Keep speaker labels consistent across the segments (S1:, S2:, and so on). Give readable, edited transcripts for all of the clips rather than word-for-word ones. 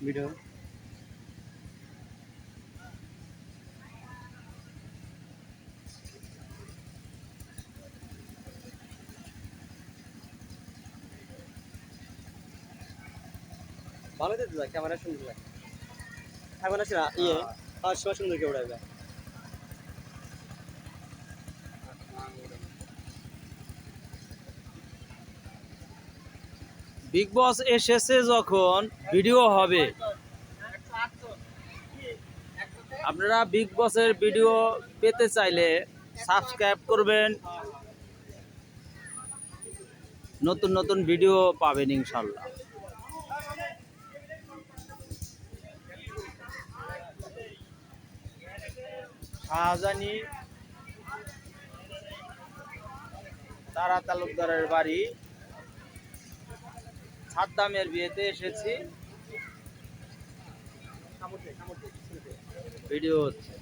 S1: Video ভালো দিতে camera সুন্দর লাগে এখন আছে না আর সময় সুন্দর কে উঠাবে
S2: বিগ বস এসেছে যখন ভিডিও হবে, আপনারা বিগ বসের ভিডিও পেতে চাইলে সাবস্ক্রাইব করবেন, নতুন নতুন ভিডিও পাবেন ইনশাল্লাহ। শাহজানি তারা তালুকদারের বাড়ি সাদ্দামের বিয়েতে এসেছি, ভিডিও হচ্ছে।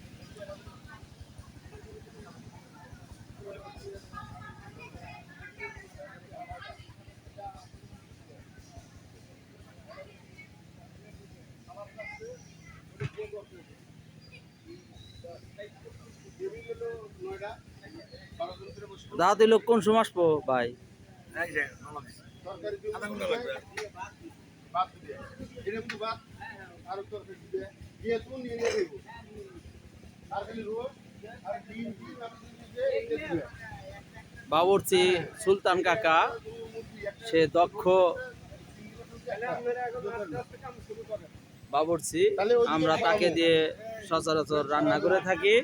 S2: দাদা লোক কোন সময় আসবো ভাই? বাবুর্চি সুলতান কাকা, সে দক্ষ বাবুর্চি, আমরা তাকে দিয়ে সচরাচর রান্না করে থাকি।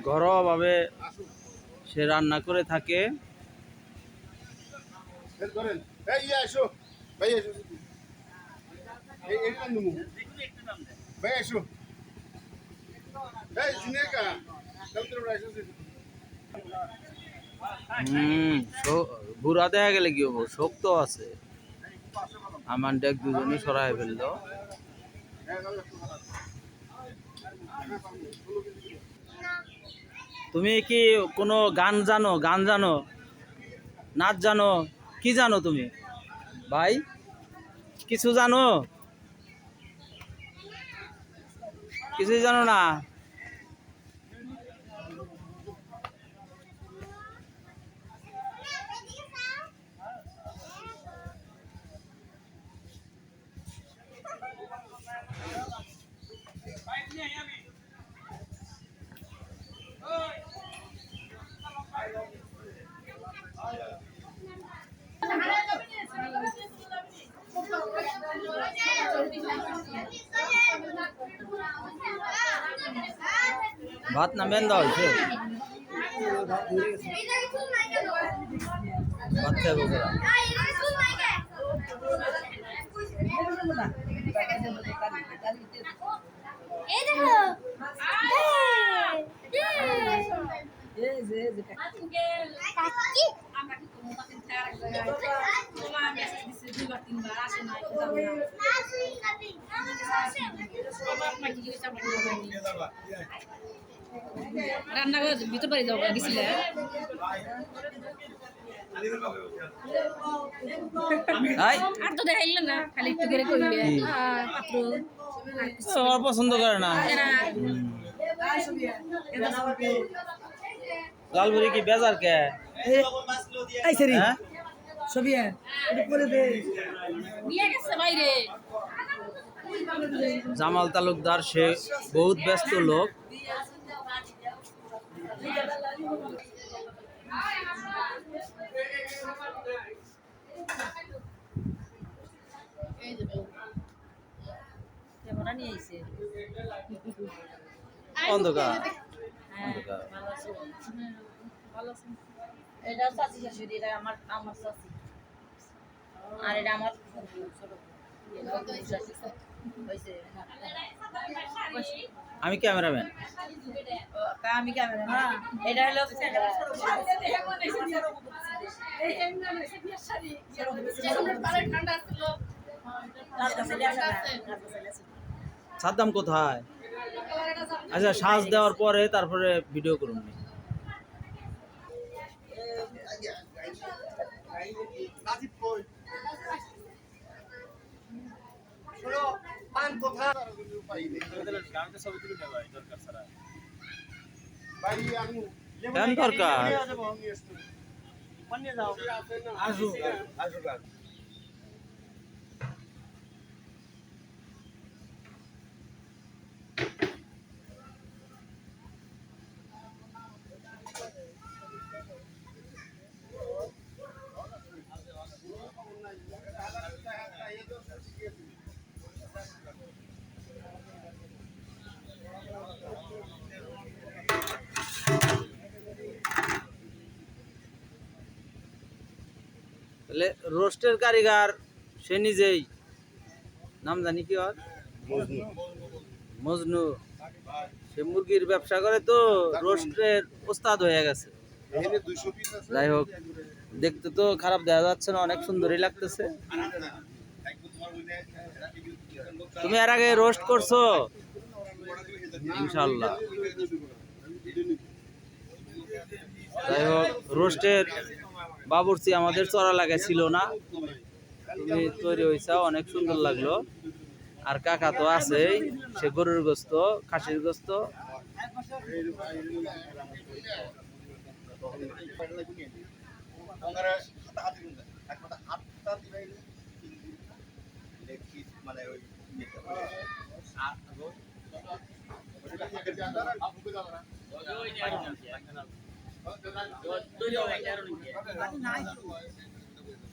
S2: ঘরোয়াভাবে সে রান্না করে থাকে। বুড়া দেখা গেলে কি হবো, শক্ত আছে। আমার ডেক দুজনই সরাই ফেললো। তুমি কি কোনো গান জানো? গান জানো, নাচ জানো, কি জানো তুমি ভাই? কিছু জানো? কিছুই জানো না? ভাত নামেন দাও হয়েছে, ভাত খাবো করা।
S3: রান্নাঘর ভিতর বাড়ি যাও গেছিলে আর তো দেখাইল না, খালি একটু করে কইলে পাত্র
S2: সবার পছন্দ করে না। লালপুরি কি বেজার কে? জামাল তালুকদার সে বহুত ব্যস্ত লোক। অন্ধকার
S3: এটা চাচি শাশুড়ি, এটা আমার চাচি, আর এটা আমার
S2: আমি ক্যামেরাম্যান।
S3: আমি ক্যামেরা, এটা হলো
S2: সাদ্দাম কোথায়? আচ্ছা, সাজ দেওয়ার পরে তারপরে ভিডিও করুন। কেন দরকার
S1: নিয়ে যাও
S2: তাহলে রোস্টের কারিগর সে নিজেই, নাম জানি কি হয়, মজনু। সে মুরগির ব্যবসা করে তো রোস্টের ওস্তাদ হয়ে গেছে। যাই হোক, দেখতে তো খারাপ দেখা যাচ্ছে না, অনেক সুন্দরই লাগতেছে। তুমি এর আগে রোস্ট করছো? ইনশাল্লাহ। যাই হোক, রোস্টের বাবুর্চি আমাদের চড়া লাগা ছিল না, তুমি তৈরি হয়েছা, অনেক সুন্দর লাগলো। আর কাকা তো আছেই, সে গরুর গোস্ত, খাসির গোস্ত।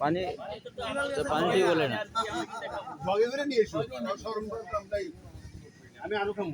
S2: পানি পানি বলে না,
S4: আমি আরো খাবো।